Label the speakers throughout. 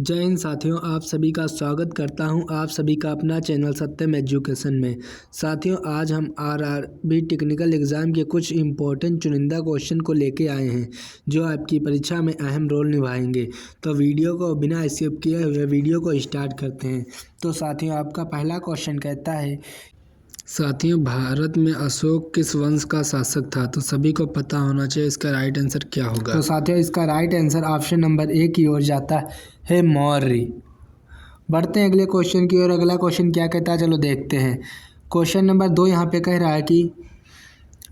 Speaker 1: जय हिंद साथियों, आप सभी का स्वागत करता हूं आप सभी का अपना चैनल सत्यम एजुकेशन में। साथियों, आज हम आरआरबी टेक्निकल एग्ज़ाम के कुछ इम्पोर्टेंट चुनिंदा क्वेश्चन को लेके आए हैं जो आपकी परीक्षा में अहम रोल निभाएंगे। तो वीडियो को बिना स्किप किए हुए वीडियो को स्टार्ट करते हैं। तो साथियों, आपका पहला क्वेश्चन कहता है, साथियों भारत में अशोक किस वंश का शासक था? तो सभी को पता होना चाहिए इसका राइट आंसर क्या होगा। तो साथियों, इसका right answer option number A की ओर जाता है, मौर्य। बढ़ते हैं अगले क्वेश्चन की ओर। अगला क्वेश्चन क्या कहता है, चलो देखते हैं। क्वेश्चन नंबर 2 यहाँ पे कह रहा है कि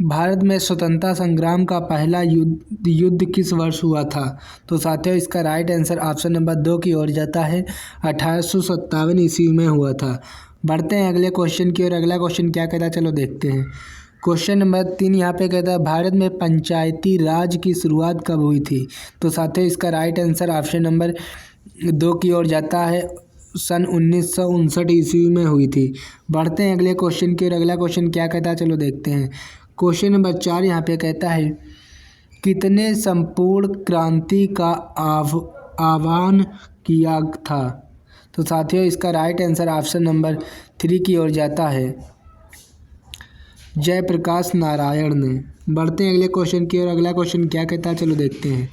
Speaker 1: भारत में स्वतंत्रता संग्राम का पहला युद्ध किस वर्ष हुआ था? तो साथियों, इसका राइट आंसर ऑप्शन नंबर 2 की ओर जाता है, 1857 ईस्वी में हुआ था। बढ़ते हैं अगले क्वेश्चन की ओर। अगला क्वेश्चन क्या कहता है, चलो देखते हैं। क्वेश्चन नंबर 3 यहाँ पे कहता है, भारत में पंचायती राज की शुरुआत कब हुई थी? तो साथियों, इसका राइट आंसर ऑप्शन नंबर 2 की ओर जाता है, सन 1959 ईस्वी में हुई थी। बढ़ते हैं अगले क्वेश्चन की ओर। अगला क्वेश्चन क्या कहता है, चलो देखते हैं। क्वेश्चन नंबर 4 यहाँ पे कहता है, कितने संपूर्ण क्रांति का आह्वान किया था? तो साथियों, इसका राइट आंसर ऑप्शन नंबर 3 की ओर जाता है, जयप्रकाश नारायण ने। बढ़ते हैं अगले क्वेश्चन की ओर। अगला क्वेश्चन क्या कहता है, चलो देखते हैं।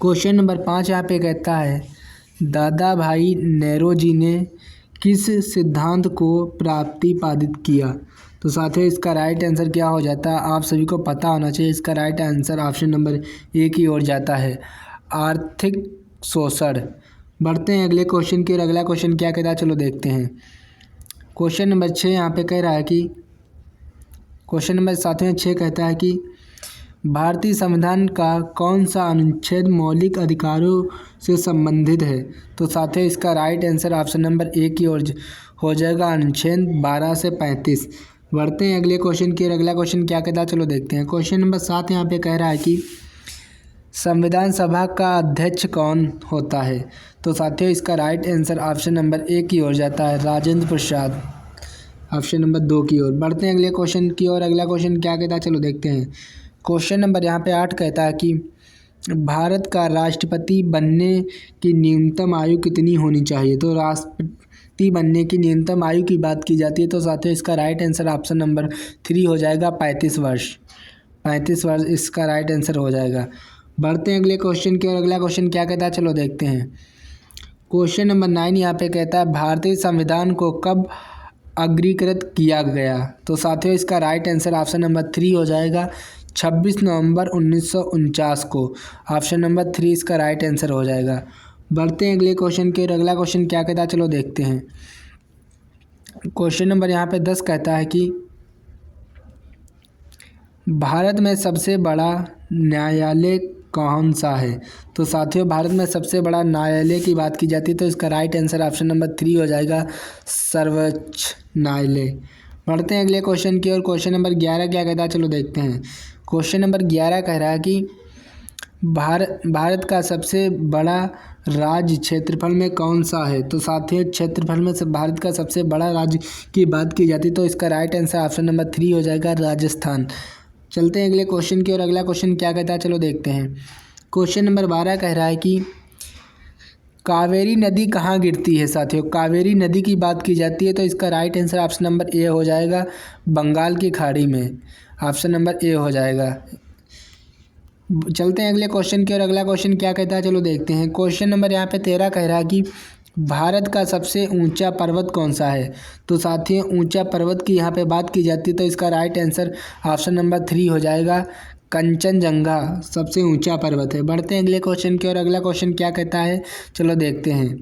Speaker 1: क्वेश्चन नंबर 5 यहाँ पे कहता है, दादा भाई नेरोजी ने किस सिद्धांत को प्रतिपादित किया? तो साथियों, इसका राइट आंसर क्या हो जाता है, आप सभी को पता होना चाहिए। इसका right answer option number A की ओर जाता है, आर्थिक शोषण। बढ़ते हैं अगले क्वेश्चन की ओर। अगला क्वेश्चन क्या कहता है, चलो देखते हैं। क्वेश्चन नंबर 6 यहाँ पे कह रहा है कि क्वेश्चन नंबर 6 कहता है कि भारतीय संविधान का कौन सा अनुच्छेद मौलिक अधिकारों से संबंधित है? तो साथियों, इसका right answer option number A की ओर हो जाएगा, अनुच्छेद 12 से 35। बढ़ते हैं अगले क्वेश्चन की ओर। अगला क्वेश्चन क्या कहता है, चलो देखते हैं। क्वेश्चन नंबर 7 यहाँ पे कह रहा है कि संविधान सभा का अध्यक्ष कौन होता है? तो साथियों, इसका right answer option number A की ओर जाता है, राजेंद्र प्रसाद, ऑप्शन नंबर 2 की ओर। बढ़ते हैं अगले क्वेश्चन की ओर। अगला क्वेश्चन क्या कहता है, चलो देखते हैं। क्वेश्चन नंबर यहाँ पे 8 कहता है कि भारत का राष्ट्रपति बनने की न्यूनतम आयु कितनी होनी चाहिए? तो राष्ट्रपति बनने की न्यूनतम आयु की बात की जाती है, तो साथियों इसका राइट आंसर ऑप्शन नंबर 3 हो जाएगा, 35 वर्ष। 35 वर्ष इसका राइट आंसर हो जाएगा। बढ़ते हैं अगले क्वेश्चन की ओर। अगला क्वेश्चन क्या कहता है, चलो देखते हैं। क्वेश्चन नंबर 9 यहाँ पे कहता है, भारतीय संविधान को कब अग्रीकृत किया गया? तो साथियों, इसका राइट आंसर ऑप्शन नंबर 3 हो जाएगा, 26 नवंबर 1949 को। ऑप्शन नंबर 3 इसका राइट आंसर हो जाएगा। बढ़ते हैं अगले क्वेश्चन की ओर। अगला क्वेश्चन क्या कहता है, चलो देखते हैं। क्वेश्चन नंबर यहाँ पे 10 कहता है कि भारत में सबसे बड़ा न्यायालय कौन सा है? तो साथियों, भारत में सबसे बड़ा न्यायालय की बात की जाती है, तो इसका राइट आंसर ऑप्शन नंबर 3 हो जाएगा, सर्वोच्च न्यायालय। बढ़ते हैं अगले क्वेश्चन की ओर। क्वेश्चन नंबर 11 क्या कहता है, चलो देखते हैं। क्वेश्चन नंबर 11 कह रहा है कि भारत का सबसे बड़ा राज्य क्षेत्रफल में कौन सा है? तो साथियों, क्षेत्रफल में से भारत का सबसे बड़ा राज्य की बात की जाती है, तो इसका राइट आंसर ऑप्शन नंबर 3 हो जाएगा, राजस्थान। चलते हैं अगले क्वेश्चन की ओर। अगला क्वेश्चन क्या कहता है, चलो देखते हैं। क्वेश्चन नंबर 12 कह रहा है कि कावेरी नदी कहाँ गिरती है? साथियों, कावेरी नदी की बात की जाती है, तो इसका right answer option number A हो जाएगा, बंगाल की खाड़ी में। ऑप्शन नंबर ए हो जाएगा। चलते हैं अगले क्वेश्चन की ओर। अगला क्वेश्चन क्या कहता है, चलो देखते हैं। क्वेश्चन नंबर यहाँ पे 13 कह रहा है कि भारत का सबसे ऊंचा पर्वत कौन सा है? तो साथियों, ऊंचा पर्वत की यहाँ पे बात की जाती है, तो इसका राइट आंसर ऑप्शन नंबर 3 हो जाएगा, कंचनजंगा सबसे ऊंचा पर्वत है। बढ़ते हैं अगले क्वेश्चन की ओर। अगला क्वेश्चन क्या कहता है, चलो देखते हैं।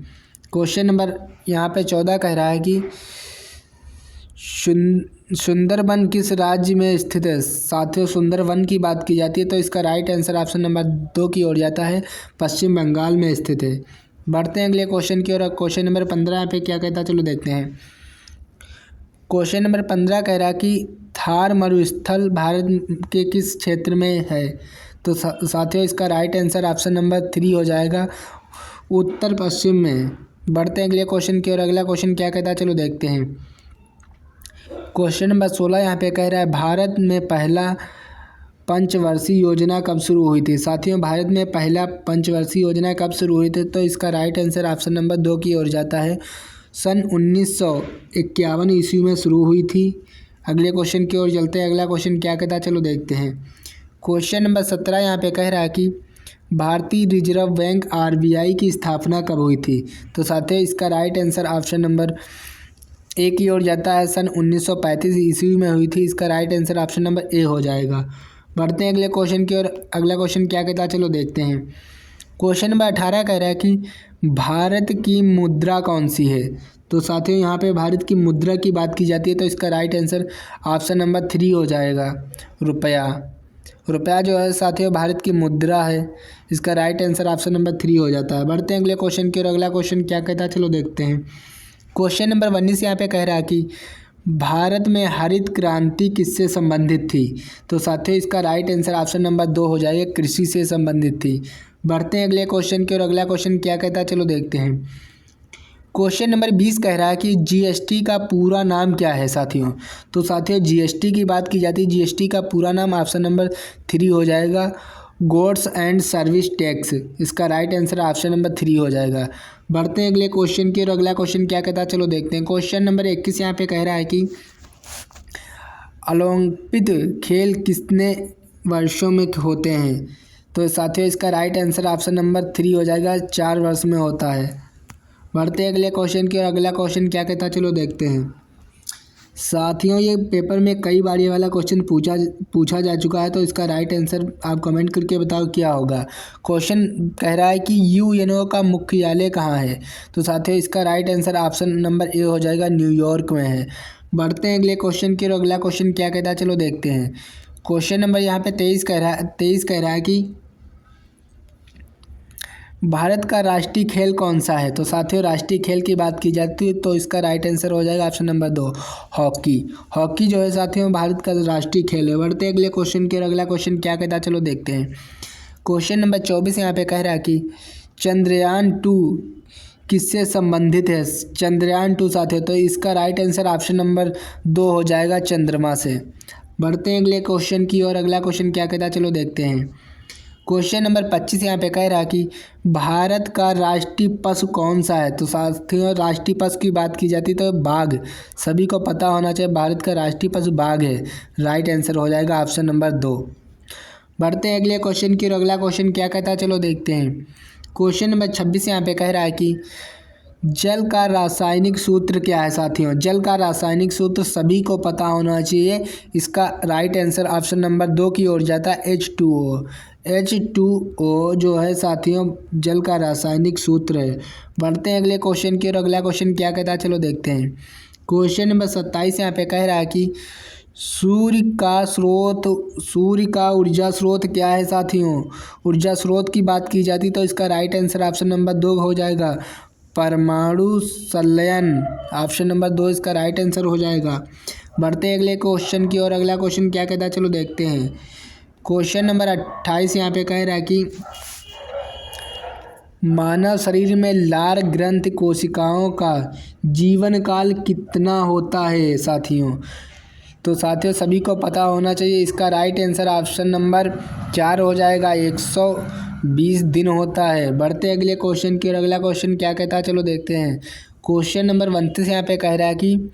Speaker 1: क्वेश्चन नंबर यहाँ पे 14 कह रहा है कि सुंदरबन किस राज्य में स्थित है? साथियों, सुंदरबन की बात की जाती है, तो इसका राइट आंसर ऑप्शन नंबर 2 की ओर जाता है, पश्चिम बंगाल में स्थित है। बढ़ते हैं अगले क्वेश्चन की ओर। क्वेश्चन नंबर 15 यहाँ पे क्या कहता है, चलो देखते हैं। क्वेश्चन नंबर 15 कह रहा है कि थार मरुस्थल भारत के किस क्षेत्र में है? तो साथियों, इसका राइट आंसर ऑप्शन नंबर 3 हो जाएगा, उत्तर पश्चिम में। बढ़ते हैं अगले क्वेश्चन की ओर। अगला क्वेश्चन क्या कहता है, चलो देखते हैं। क्वेश्चन नंबर 16 यहाँ पे कह रहा है, भारत में पहला पंचवर्षीय योजना कब शुरू हुई थी? साथियों, भारत में पहला पंचवर्षीय योजना कब शुरू हुई थी? तो इसका राइट आंसर ऑप्शन नंबर 2 की ओर जाता है। सन 1951 ईस्वी में शुरू हुई थी। अगले क्वेश्चन की ओर चलते हैं। अगला क्वेश्चन क्या कहता है, चलो देखते हैं। क्वेश्चन नंबर 17 यहाँ पे कह रहा है कि भारतीय रिजर्व बैंक आरबीआई की स्थापना कब हुई थी? तो साथियों, इसका right answer option number A की ओर जाता है। सन 1935 ईस्वी में हुई थी। इसका right answer option number A हो जाएगा। बढ़ते हैं अगले क्वेश्चन की ओर। अगला क्वेश्चन क्या कहता है, चलो देखते हैं। क्वेश्चन नंबर 18 कह रहा है कि भारत की मुद्रा कौन सी है? तो साथियों, यहाँ पे भारत की मुद्रा की बात की जाती है, तो इसका राइट आंसर ऑप्शन नंबर 3 हो जाएगा, रुपया। रुपया जो है साथियों भारत की मुद्रा है। इसका राइट आंसर ऑप्शन नंबर 3 हो जाता है। बढ़ते हैं अगले क्वेश्चन की ओर। अगला क्वेश्चन क्या कहता है, चलो देखते हैं। क्वेश्चन नंबर 19 यहाँ पे कह रहा है कि भारत में हरित क्रांति किससे संबंधित थी? तो साथियों, इसका राइट आंसर ऑप्शन नंबर 2 हो जाएगा, कृषि से संबंधित थी। बढ़ते हैं अगले क्वेश्चन की ओर। अगला क्वेश्चन क्या कहता है, चलो देखते हैं। क्वेश्चन नंबर 20 कह रहा है कि जीएसटी का पूरा नाम क्या है साथियों? तो साथियों, जीएसटी की बात की जाती है, जीएसटी का पूरा नाम ऑप्शन नंबर 3 हो जाएगा, गुड्स एंड सर्विस टैक्स। इसका राइट आंसर ऑप्शन नंबर 3 हो जाएगा। बढ़ते हैं अगले क्वेश्चन की ओर। अगला क्वेश्चन क्या कहता है, चलो देखते हैं। क्वेश्चन नंबर 21 यहाँ पे कह रहा है कि ओलंपिक खेल कितने वर्षों में होते हैं? तो साथियों, इसका राइट आंसर ऑप्शन नंबर 3 हो जाएगा, 4 वर्ष में होता है। बढ़ते हैं अगले क्वेश्चन की ओर। अगला क्वेश्चन क्या कहता है, चलो देखते हैं। साथियों, ये पेपर में कई बार ये वाला क्वेश्चन पूछा जा चुका है, तो इसका राइट आंसर आप कमेंट करके बताओ क्या होगा। क्वेश्चन कह रहा है कि यूएनओ का मुख्यालय कहाँ है? तो साथियों, इसका right answer option number A हो जाएगा, न्यूयॉर्क में है। बढ़ते हैं अगले क्वेश्चन की ओर। अगला क्वेश्चन क्या कहता है, चलो देखते हैं। क्वेश्चन नंबर यहाँ पे 23 कह रहा है कि भारत का राष्ट्रीय खेल कौन सा है? तो साथियों, राष्ट्रीय खेल की बात की जाती है, तो इसका राइट आंसर हो जाएगा ऑप्शन नंबर 2, हॉकी। हॉकी जो है साथियों भारत का राष्ट्रीय खेल है। बढ़ते अगले क्वेश्चन की ओर। अगला क्वेश्चन क्या कहता है, चलो देखते हैं। क्वेश्चन नंबर 24 यहाँ पे कह रहा है कि चंद्रयान 2 किससे संबंधित है? चंद्रयान 2 साथियों, तो इसका राइट आंसर ऑप्शन नंबर 2 हो जाएगा, चंद्रमा से। बढ़ते हैं अगले क्वेश्चन की ओर। अगला क्वेश्चन क्या कहता है, चलो देखते हैं। क्वेश्चन नंबर 25 यहाँ पे कह रहा है कि भारत का राष्ट्रीय पशु कौन सा है? तो साथियों, राष्ट्रीय पशु की बात की जाती है तो बाघ, सभी को पता होना चाहिए, भारत का राष्ट्रीय पशु बाघ है। राइट आंसर हो जाएगा ऑप्शन नंबर 2। बढ़ते हैं अगले क्वेश्चन की ओर। अगला क्वेश्चन क्या कहता है, चलो देखते हैं। क्वेश्चन नंबर 26 यहाँ पे कह रहा है कि जल का रासायनिक सूत्र क्या है? साथियों, जल का रासायनिक सूत्र सभी को पता होना चाहिए। इसका राइट आंसर ऑप्शन नंबर 2 की ओर जाता है, H2O। H2O जो है साथियों जल का रासायनिक सूत्र है। बढ़ते हैं अगले क्वेश्चन की ओर। अगला क्वेश्चन क्या कहता है, चलो देखते हैं। क्वेश्चन नंबर 27 यहाँ पे कह रहा है कि सूर्य का ऊर्जा स्रोत क्या है? साथियों, ऊर्जा स्रोत की बात की जाती तो इसका राइट आंसर ऑप्शन नंबर 2 हो जाएगा, परमाणु संलयन। ऑप्शन नंबर 2 इसका राइट आंसर हो जाएगा। बढ़ते हैं अगले क्वेश्चन की ओर। अगला क्वेश्चन क्या कहता है, चलो देखते हैं। क्वेश्चन नंबर 28 यहाँ पे कह रहा है कि मानव शरीर में लार ग्रंथि कोशिकाओं का जीवन काल कितना होता है? साथियों, तो साथियों सभी को पता होना चाहिए, इसका राइट आंसर ऑप्शन नंबर 4 हो जाएगा, 120 दिन होता है। बढ़ते अगले क्वेश्चन की ओर। अगला क्वेश्चन क्या कहता है, चलो देखते हैं। क्वेश्चन नंबर 29 यहाँ पे कह रहा है कि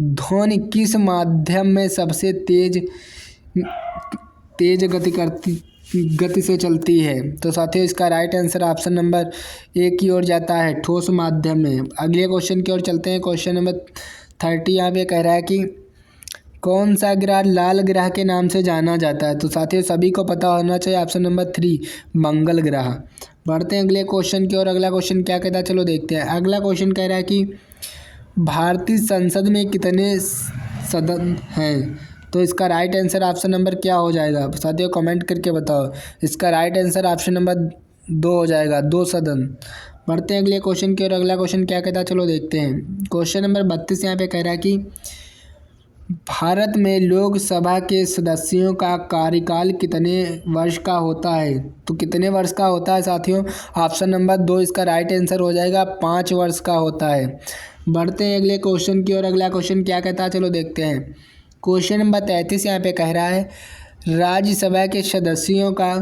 Speaker 1: ध्वनि किस माध्यम में सबसे तेज गति से चलती है? तो साथियों इसका राइट आंसर ऑप्शन नंबर 1 की ओर जाता है, ठोस माध्यम में। अगले क्वेश्चन की ओर चलते हैं। क्वेश्चन नंबर 30 यहाँ पे कह रहा है कि कौन सा ग्रह लाल ग्रह के नाम से जाना जाता है? तो साथियों सभी को पता होना चाहिए, ऑप्शन नंबर 3 मंगल ग्रह। बढ़ते हैं अगले क्वेश्चन की ओर। अगला क्वेश्चन क्या कहता है, चलो देखते हैं। अगला क्वेश्चन कह रहा है कि भारतीय संसद में कितने सदन हैं? तो इसका राइट आंसर ऑप्शन नंबर क्या हो जाएगा? साथियों कमेंट करके बताओ। इसका राइट आंसर ऑप्शन नंबर 2 हो जाएगा, 2 सदन। बढ़ते हैं अगले क्वेश्चन की ओर। अगला क्वेश्चन क्या कहता है, चलो देखते हैं। क्वेश्चन नंबर 32 यहाँ पे कह रहा है कि भारत में लोकसभा के सदस्यों का कार्यकाल कितने वर्ष का होता है? तो कितने वर्ष का होता है साथियों? ऑप्शन नंबर 2 इसका राइट आंसर हो जाएगा, 5 वर्ष का होता है। बढ़ते हैं अगले क्वेश्चन की ओर। अगला क्वेश्चन क्या कहता है, चलो देखते हैं। क्वेश्चन नंबर 33 यहाँ पे कह रहा है राज्यसभा के सदस्यों का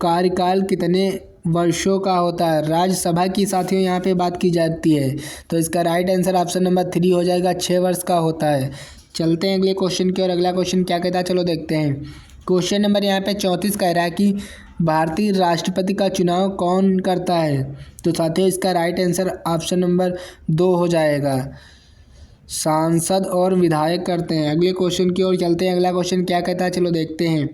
Speaker 1: कार्यकाल कितने वर्षों का होता है? राज्यसभा की साथियों यहाँ पे बात की जाती है, तो इसका राइट आंसर ऑप्शन नंबर 3 हो जाएगा, 6 वर्ष का होता है। चलते हैं अगले क्वेश्चन की और। अगला क्वेश्चन क्या कहता है, चलो देखते हैं। क्वेश्चन नंबर यहाँ पे 34 कह रहा है कि भारतीय राष्ट्रपति का चुनाव कौन करता है? तो साथियों इसका राइट आंसर ऑप्शन नंबर 2 हो जाएगा, सांसद और विधायक करते हैं। अगले क्वेश्चन की ओर चलते हैं। अगला क्वेश्चन क्या कहता है, चलो देखते हैं।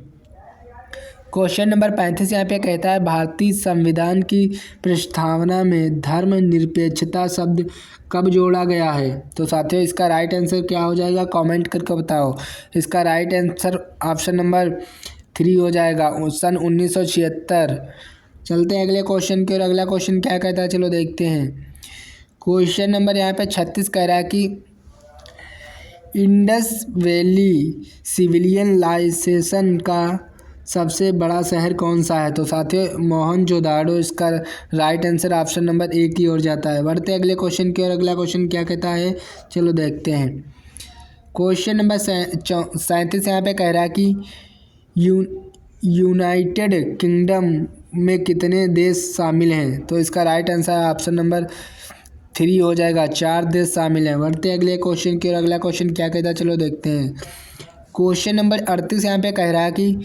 Speaker 1: क्वेश्चन नंबर 35 यहाँ पे कहता है भारतीय संविधान की प्रस्तावना में धर्मनिरपेक्षता शब्द कब जोड़ा गया है? तो साथियों इसका राइट आंसर क्या हो जाएगा, कमेंट करके बताओ। इसका राइट आंसर ऑप्शन नंबर 3 हो जाएगा, सन 1976। चलते हैं अगले क्वेश्चन की ओर। अगला क्वेश्चन क्या कहता है, चलो देखते हैं। क्वेश्चन नंबर यहाँ पे 36 कह रहा है कि इंडस वैली सिविलियन लाइसेंस का सबसे बड़ा शहर कौन सा है? तो साथियों मोहनजोदाड़ो इसका राइट आंसर ऑप्शन नंबर 1 की ओर जाता है। बढ़ते हैं अगले क्वेश्चन की ओर। अगला क्वेश्चन क्या कहता है, चलो देखते हैं। क्वेश्चन नंबर 37 यहाँ पे कह रहा है कि यूनाइटेड किंगडम में कितने देश शामिल हैं? तो इसका राइट आंसर ऑप्शन नंबर 3 हो जाएगा, 4 देश शामिल हैं। बढ़ते हैं अगले क्वेश्चन की ओर। अगला क्वेश्चन क्या कहता है, चलो देखते हैं। क्वेश्चन नंबर 38 यहाँ पे कह रहा है कि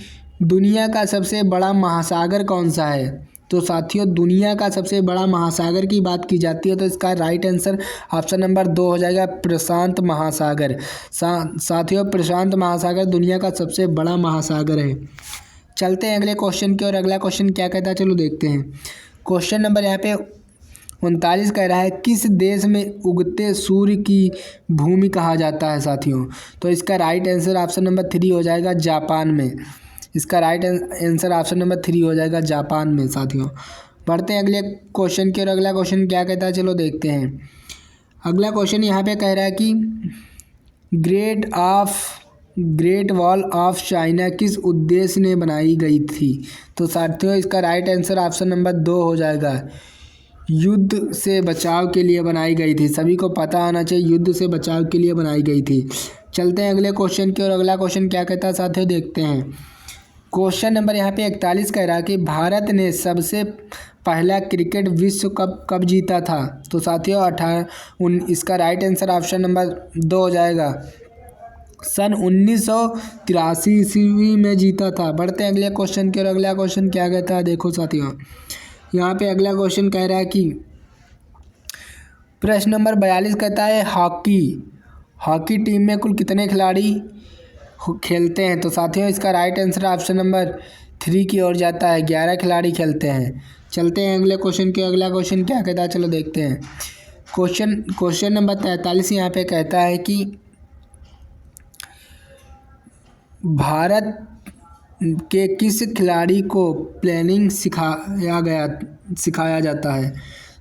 Speaker 1: दुनिया का सबसे बड़ा महासागर कौन सा है? तो साथियों दुनिया का सबसे बड़ा महासागर की बात की जाती है, तो इसका राइट आंसर ऑप्शन नंबर 2 हो जाएगा, प्रशांत महासागर। साथियों प्रशांत महासागर दुनिया का सबसे बड़ा महासागर है। चलते हैं अगले क्वेश्चन की ओर। अगला क्वेश्चन क्या कहता है, चलो देखते हैं। क्वेश्चन नंबर यहाँ पे 39 कह रहा है किस देश में उगते सूर्य की भूमि कहा जाता है? साथियों तो इसका राइट आंसर ऑप्शन नंबर 3 हो जाएगा, जापान में। इसका राइट आंसर ऑप्शन नंबर 3 हो जाएगा, जापान में। साथियों बढ़ते हैं अगले क्वेश्चन की ओर। अगला क्वेश्चन क्या कहता है, चलो देखते हैं। अगला क्वेश्चन यहाँ पे कह रहा है कि ग्रेट वॉल ऑफ चाइना किस उद्देश्य ने बनाई गई थी? तो साथियों इसका राइट आंसर ऑप्शन नंबर 2 हो जाएगा, युद्ध से बचाव के लिए बनाई गई थी। सभी को पता होना चाहिए युद्ध से बचाव के लिए बनाई गई थी। चलते हैं अगले क्वेश्चन की ओर। अगला क्वेश्चन क्या कहता है साथियों, देखते हैं। क्वेश्चन नंबर यहाँ पे 41 कह रहा है कि भारत ने सबसे पहला क्रिकेट विश्व कप कब जीता था? तो साथियों इसका राइट आंसर ऑप्शन नंबर 2 हो जाएगा, सन 1983 ईस्वी में जीता था। बढ़ते हैं अगले क्वेश्चन की ओर। अगला क्वेश्चन क्या कहता है, देखो साथियों यहाँ पे अगला क्वेश्चन कह रहा है कि प्रश्न नंबर 42 कहता है हॉकी टीम में कुल कितने खिलाड़ी खेलते हैं? तो साथियों इसका राइट आंसर ऑप्शन नंबर 3 की ओर जाता है, 11 खिलाड़ी खेलते हैं। चलते हैं अगले क्वेश्चन के। अगला क्वेश्चन क्या कहता है, चलो देखते हैं। क्वेश्चन नंबर 43 यहाँ पे कहता है कि भारत के किस खिलाड़ी को प्लेइंग सिखाया जाता है?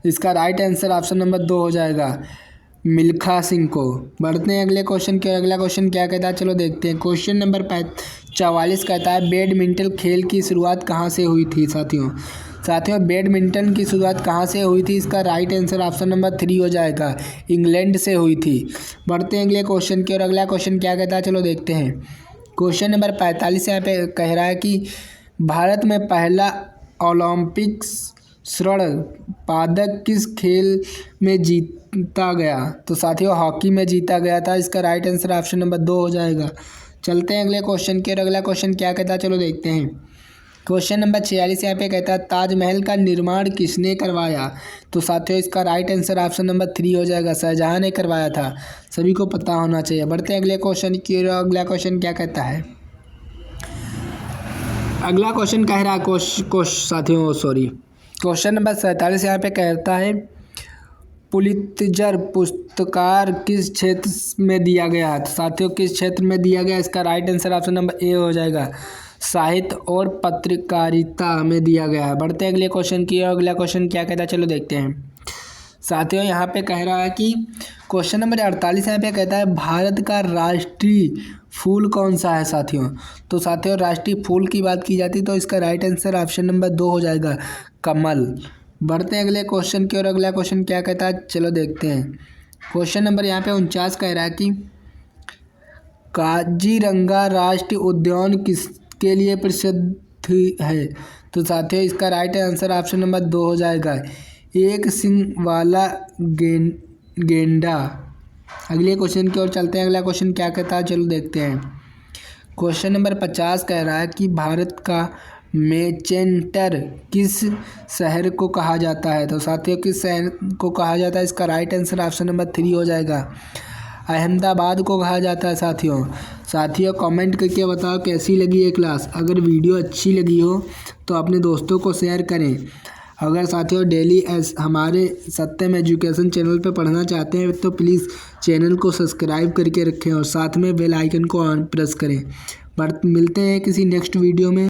Speaker 1: इसका राइट आंसर ऑप्शन नंबर 2 हो जाएगा, मिल्खा सिंह को। बढ़ते हैं अगले क्वेश्चन के। अगला क्वेश्चन क्या कहता है, चलो देखते हैं। क्वेश्चन नंबर 44 कहता है बैडमिंटन खेल की शुरुआत कहाँ से हुई थी? साथियों बैडमिंटन की शुरुआत कहाँ से हुई थी? इसका राइट आंसर ऑप्शन नंबर 3 हो जाएगा, इंग्लैंड से हुई थी। बढ़ते हैं अगले क्वेश्चन की। और अगला क्वेश्चन क्या कहता है, चलो देखते हैं। क्वेश्चन नंबर 45 यहाँ पे कह रहा है कि भारत में पहला ओलंपिक स्वर्ण पदक किस खेल में जीता गया? तो साथियों हॉकी में जीता गया था। इसका राइट आंसर ऑप्शन नंबर 2 हो जाएगा। चलते हैं अगले क्वेश्चन के। और अगला क्वेश्चन क्या कहता है, चलो देखते हैं। क्वेश्चन नंबर 46 यहाँ पे कहता है ताजमहल का निर्माण किसने करवाया? तो साथियों इसका राइट आंसर ऑप्शन नंबर 3 हो जाएगा, शाहजहां ने करवाया था। सभी को पता होना चाहिए। बढ़ते हैं अगले क्वेश्चन की। अगला क्वेश्चन क्या कहता है, अगला क्वेश्चन कह रहा है साथियों क्वेश्चन नंबर 47 यहाँ पे कहता है पुलित्जर पुरस्कार किस क्षेत्र में दिया गया है? तो साथियों किस क्षेत्र में दिया गया? इसका right answer option number A हो जाएगा, साहित्य और पत्रकारिता में दिया गया है। बढ़ते हैं अगले क्वेश्चन की। और अगला क्वेश्चन क्या कहता है, चलो देखते हैं। साथियों यहाँ पे कह रहा है कि क्वेश्चन नंबर 48 यहाँ पे कहता है भारत का राष्ट्रीय फूल कौन सा है? तो साथियों राष्ट्रीय फूल की बात की जाती है तो इसका राइट आंसर ऑप्शन नंबर 2 हो जाएगा, कमल। बढ़ते हैं अगले क्वेश्चन की। और अगला क्वेश्चन क्या कहता है, चलो देखते हैं। क्वेश्चन नंबर यहाँ पे 49 कह रहा है कि काजीरंगा राष्ट्रीय उद्यान किसके लिए प्रसिद्ध है? तो साथियों इसका राइट आंसर ऑप्शन नंबर 2 हो जाएगा, एक सिंग वाला गेंडा। अगले क्वेश्चन की ओर चलते हैं। अगला क्वेश्चन क्या कहता है, चलो देखते हैं। क्वेश्चन नंबर 50 कह रहा है कि भारत का मैनचेस्टर किस शहर को कहा जाता है? तो साथियों किस शहर को कहा जाता है? इसका राइट आंसर ऑप्शन नंबर 3 हो जाएगा, अहमदाबाद को कहा जाता है। साथियों कमेंट करके बताओ कैसी लगी ये क्लास। अगर वीडियो अच्छी लगी हो तो अपने दोस्तों को शेयर करें। अगर साथियों डेली हमारे सत्यम एजुकेशन चैनल पर पढ़ना चाहते हैं तो प्लीज़ चैनल को सब्सक्राइब करके रखें और साथ में बेल आइकन को ऑन प्रेस करें। मिलते हैं किसी नेक्स्ट वीडियो में।